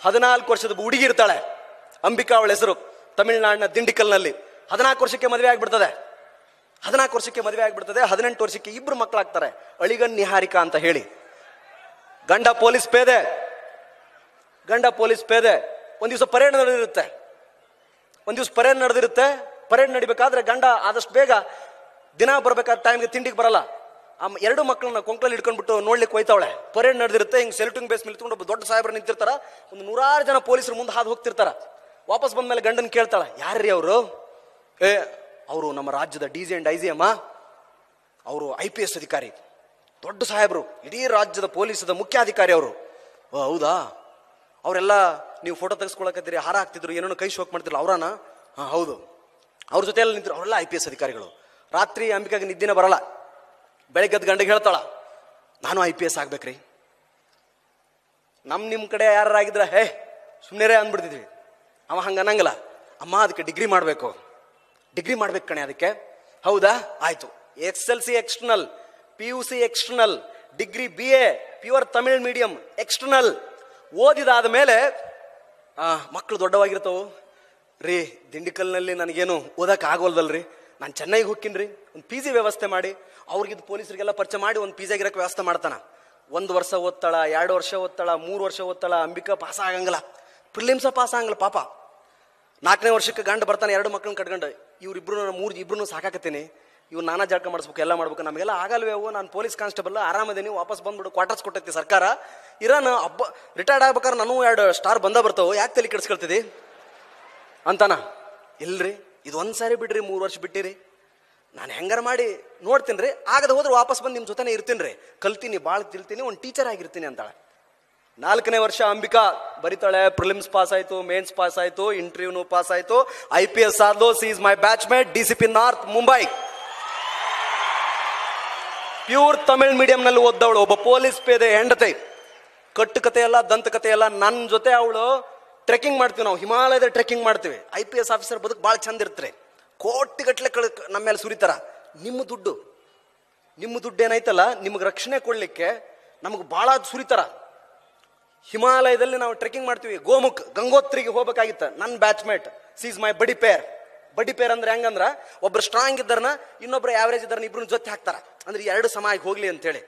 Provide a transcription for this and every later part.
14 ವರ್ಷದ ಹುಡುಗಿ ಇರ್ತಾಳೆ, ಅಂಬಿಕಾ ಅವಳ ಹೆಸರು, ತಮಿಳುನಾಡಿನ ದಿಂಡಿಕಲ್ನಲ್ಲಿ. 14 ವರ್ಷಕ್ಕೆ ಮದುವೆ ಆಗ್ಬಿಡ್ತದೆ. 14 ವರ್ಷಕ್ಕೆ ಮದುವೆ ಆಗ್ಬಿಡ್ತದೆ. 18 ವರ್ಷಕ್ಕೆ ಇಬ್ರು ಮಕ್ಕಳಾಗ್ತಾರೆ, ಅಳಿಗನ್ ನಿಹಾರಿಕಾ ಅಂತ ಹೇಳಿ. ಗಂಡ ಪೊಲೀಸ್ ಪೇದೆ. ಒಂದ್ ದಿವಸ ಪರೇಡ್ ನಡೆದಿರುತ್ತೆ. ಪರೇಡ್ ನಡಿಬೇಕಾದ್ರೆ ಗಂಡ ಆದಷ್ಟು ಬೇಗ ದಿನ ಬರ್ಬೇಕಾದ ಟೈಮ್ಗೆ ತಿಂಡಿಗೆ ಬರಲ್ಲ. ಎರಡು ಮಕ್ಕಳನ್ನ ಕೊಂಕಲಲ್ಲಿ ಹಿಡ್ಕೊಂಡ್ಬಿಟ್ಟು ನೋಡ್ಲಿಕ್ಕೆ ಹೋಯ್ತಾವಳೆ. ಪರೇಡ್ ನಡೆದಿರುತ್ತೆ. ಹಿಂಗ್ ಸೆಲ್ಯೂಟಿಂಗ್ ಬೇಸ್ ಮೇಲೆ ಇಟ್ಕೊಂಡು ದೊಡ್ಡ ಸಾಹೇಬ್ರು ನಿಂತಿರ್ತಾರ. ಒಂದು 100 ಜನ ಪೊಲೀಸರು ಮುಂದೆ ಹಾದು ಹೋಗ್ತಿರ್ತಾರ. ವಾಪಸ್ ಬಂದ್ಮೇಲೆ ಗಂಡನ್ ಕೇಳ್ತಾಳ, ಯಾರ್ರೀ ಅವರು? ಅವರು ನಮ್ಮ ರಾಜ್ಯದ DG and IG ಅಮ್ಮ, ಅವರು IPS ಅಧಿಕಾರಿ, ದೊಡ್ಡ ಸಾಹೇಬ್ರು, ಇಡೀ ರಾಜ್ಯದ ಪೊಲೀಸದ ಮುಖ್ಯಾಧಿಕಾರಿ ಅವರು. ಹೌದಾ? ಅವರೆಲ್ಲ ನೀವು ಫೋಟೋ ತೆಗೆಸ್ಕೊಳಕತ್ತೀರಿ, ಹಾರ ಹಾಕ್ತಿದ್ರು, ಏನೋ ಕೈ ಶೋಕ್ ಮಾಡ್ತಿರಲ್ಲ, ಅವರಾನ? ಹೌದು. ಅವ್ರ ಜೊತೆ ಎಲ್ಲ ನಿಂತರು, ಅವರೆಲ್ಲ IPS ಅಧಿಕಾರಿಗಳು. ರಾತ್ರಿ ಅಂಬಿಕಾಗೆ ನಿದ್ದಿನೇ ಬರಲ್ಲ. ಬೆಳಗ್ಗೆದ್ದು ಗಂಡಿಗೆ ಹೇಳ್ತಾಳ, ನಾನು IPS ಆಗ್ಬೇಕ್ರಿ. ನಿಮ್ಮ ಕಡೆ ಯಾರಾಗಿದ್ರ ಸುಮ್ಮನೆ ಅಂದ್ಬಿಡ್ತಿದ್ವಿ. ಅವ ಹಂಗ ಅನ್ನಂಗಿಲ್ಲ, ಅಮ್ಮ ಅದಕ್ಕೆ ಡಿಗ್ರಿ ಮಾಡ್ಬೇಕು ಕಣೆ ಅದಕ್ಕೆ. ಹೌದಾ, ಆಯ್ತು. SLC external, PUC external, degree BA pure Tamil medium external. ಓದಿದಾದ ಮೇಲೆ ಮಕ್ಕಳು ದೊಡ್ಡವಾಗಿರ್ತಾವು. ರೀ, ದಿಂಡಿಕಲ್ನಲ್ಲಿ ನನಗೇನು ಓದಕ್ಕೆ ಆಗೋಲ್ದಲ್ರಿ, ನಾನು ಚೆನ್ನೈಗೆ ಹೋಗ್ತೀನಿ, ಒಂದು PG ವ್ಯವಸ್ಥೆ ಮಾಡಿ, ಅವ್ರಿಗಿದ್ದು ಪೊಲೀಸರಿಗೆಲ್ಲ ಪರಿಚಯ ಮಾಡಿ ಒಂದು PG ಆಗಿರೋಕ್ಕೆ ವ್ಯವಸ್ಥೆ ಮಾಡ್ತಾನ. 1 ವರ್ಷ ಓದ್ತಾಳ, 2 ವರ್ಷ ಓದ್ತಾಳ, 3 ವರ್ಷ ಓದ್ತಾಳ. ಅಂಬಿಕಾ ಪಾಸ್ ಆಗಂಗಿಲ್ಲ, ಪ್ರಿಲಿಮ್ಸ ಪಾಸ್ ಆಗಂಗಿಲ್ಲ ಪಾಪ. 4ನೇ ವರ್ಷಕ್ಕೆ ಗಂಡ ಬರ್ತಾನೆ, 2 ಮಕ್ಕಳನ್ನ ಕಟ್ಕೊಂಡು. ಇಬ್ರು ಸಾಕಾಕತ್ತೀನಿ, ಇವ್ರು ನಾನಾ ಜಳಕ ಮಾಡಿಸ್ಬೇಕು, ಎಲ್ಲ ಮಾಡ್ಬೇಕು, ನಮಗೆಲ್ಲ ಆಗಲ್ವೇ ಅವು, ನಾನು ಪೊಲೀಸ್ ಕಾನ್ಸ್ಟೇಬಲ್, ಆರಾಮದೇನಿ, ವಾಪಸ್ ಬಂದ್ಬಿಡು, ಕ್ವಾರ್ಟರ್ಸ್ ಕೊಟ್ಟೈತಿ ಸರ್ಕಾರ, ಇರಾನ ರಿಟೈರ್ಡ್ ಆಗ್ಬೇಕಾದ್ರೆ ನನಗೂ 2 ಸ್ಟಾರ್ ಬರ್ತಾವ, ಯಾಕೆ ತಲೆ ಕೆಡಿಸ್ಕೊಳ್ತಿದಿ ಅಂತಾನ. ಇಲ್ರಿ, ಇದು 1 ಸಾರಿ ಬಿಡ್ರಿ, 3 ವರ್ಷ ಬಿಟ್ಟಿರಿ, ನಾನು ಹೆಂಗಾರ ಮಾಡಿ ನೋಡ್ತೀನಿ ರೀ, ಆಗದ ಹೋದ್ರೆ ವಾಪಸ್ ಬಂದು ನಿಮ್ಮ ಜೊತೆನೇ ಇರ್ತೀನಿ ರೀ, ಕಲ್ತೀನಿ, ಭಾಳ ತಿಳ್ತೀನಿ, ಒಂದು ಟೀಚರ್ ಆಗಿರ್ತೀನಿ ಅಂತಾಳೆ. 4ನೇ ವರ್ಷ ಅಂಬಿಕಾ ಬರೀತಾಳೆ. ಪ್ರಿಲಿಮ್ಸ್ ಪಾಸ್ ಆಯ್ತು, ಮೇನ್ಸ್ ಪಾಸ್ ಆಯ್ತು, ಇಂಟರ್ವ್ಯೂನು ಪಾಸ್ ಆಯ್ತು, IPS ಆದ್ಲು. See is my batchmate, DCP north Mumbai. Pure Tamil ಮೀಡಿಯಂನಲ್ಲಿ ಓದ್ದವಳು, ಒಬ್ಬ ಪೊಲೀಸ್ ಪೇದೆ ಹೆಂಡತಿ. ಕಟ್ಟು ಕತೆ ಎಲ್ಲ, ದಂತ ಕತೆ ಎಲ್ಲ. ನನ್ನ ಜೊತೆ ಅವಳು ಟ್ರೆಕ್ಕಿಂಗ್ ಮಾಡ್ತೀವಿ, ನಾವು ಹಿಮಾಲಯದ ಟ್ರೆಕ್ಕಿಂಗ್ ಮಾಡ್ತೀವಿ. IPS ಆಫೀಸರ್ ಬದುಕು ಭಾಳ ಚಂದ ಇರ್ತಾರೆ, ಕೋಟಿಗಟ್ಲೆ ನಮ್ಮ ಮೇಲೆ ಸುರಿತಾರ. ನಿಮ್ಮ ದುಡ್ಡು ಏನೈತಲ್ಲ, ನಿಮ್ಗೆ ರಕ್ಷಣೆ ಕೊಡ್ಲಿಕ್ಕೆ ನಮಗೆ ಭಾಳ ಸುರಿತಾರ. ಹಿಮಾಲಯದಲ್ಲಿ ನಾವು ಟ್ರೆಕ್ಕಿಂಗ್ ಮಾಡ್ತೀವಿ, ಗಂಗೋತ್ರಿಗೆ ಹೋಗ್ಬೇಕಾಗಿತ್ತು. ನನ್ನ ಬ್ಯಾಚ್ಮೇಟ್, ಸಿ ಇಸ್ ಮೈ ಬಡಿ ಪೇರ್ ಅಂದ್ರೆ ಹೆಂಗಂದ್ರ, ಒಬ್ರು ಸ್ಟ್ರಾಂಗ್ ಇದ್ದಾರನ, ಇನ್ನೊಬ್ರು ಆವರೇಜ್ ಇದ್ದಾರನ, ಇಬ್ರು ಜೊತೆ ಹಾಕ್ತಾರ, ಅಂದ್ರೆ 2 ಸಮಾಗಿ ಹೋಗ್ಲಿ ಅಂತೇಳಿ.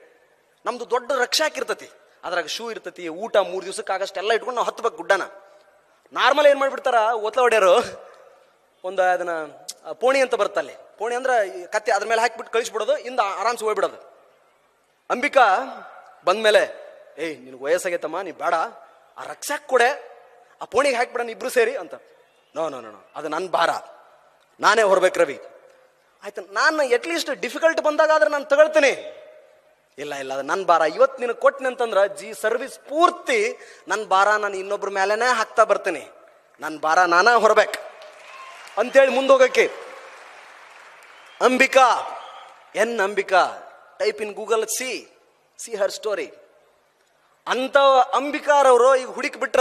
ನಮ್ದು ದೊಡ್ಡ ರಕ್ಷಾಕ್ ಇರ್ತತಿ, ಅದ್ರಾಗ ಶೂ ಇರ್ತತಿ, ಊಟ 3 ದಿವಸಕ್ಕೆ ಆಗಷ್ಟೆಲ್ಲ ಇಟ್ಕೊಂಡು ನಾವು ಹತ್ಬೇಕು ಗುಡ್ಡನ. ನಾರ್ಮಲ್ ಏನ್ ಮಾಡ್ಬಿಡ್ತಾರ ಒತ್ಲ ಹೊಡ್ಯಾರು, ಒಂದು ಅದನ್ನ ಪೋಣಿ ಅಂತ ಬರುತ್ತಲ್ಲಿ, ಪೋಣಿ ಅಂದ್ರೆ ಕತ್ತಿ ಅದ್ರ ಮೇಲೆ ಹಾಕಿಬಿಟ್ಟು ಕಳಿಸ್ಬಿಡೋದು, ಇಂದ ಆರಾಮ್ಸೆ ಹೋಗ್ಬಿಡೋದು. ಅಂಬಿಕಾ ಬಂದ್ಮೇಲೆ, ನಿನಗೆ ವಯಸ್ಸಾಗೈತಮ್ಮ, ನೀ ಬೇಡ, ಆ ರಕ್ಷಾಕ್ ಕೊಡೆ, ಆ ಪೋಣಿಗೆ ಹಾಕ್ಬಿಡೋಣ ಇಬ್ರು ಸೇರಿ ಅಂತ. ನೋ, ಅದು ನನ್ನ ಭಾರ, ನಾನೇ ಹೊರಬೇಕು ರವಿ. ಆಯ್ತು, ನಾನು ಅಟ್ಲೀಸ್ಟ್ ಡಿಫಿಕಲ್ಟ್ ಬಂದಾಗ ಆದ್ರೆ ನಾನು ತಗೊಳ್ತೀನಿ. ಇಲ್ಲ, ಅದು ನನ್ನ ಭಾರ. ಇವತ್ತು ನಿನಗೆ ಕೊಟ್ಟಿನಿ ಅಂತಂದ್ರೆ ಸರ್ವಿಸ್ ಪೂರ್ತಿ ನನ್ನ ಭಾರ ನಾನು ಇನ್ನೊಬ್ರ ಮೇಲೆನೇ ಹಾಕ್ತಾ ಬರ್ತೀನಿ, ನನ್ನ ಭಾರ ನಾನಾ ಹೊರಬೇಕು ಅಂತೇಳಿ ಮುಂದೋಗಕ್ಕೆ. Ambika, Ambika, type in Google, see her story ಅಂತ. ಅಂಬಿಕಾರವರು ಈಗ ಹುಡುಕಿ ಬಿಟ್ರ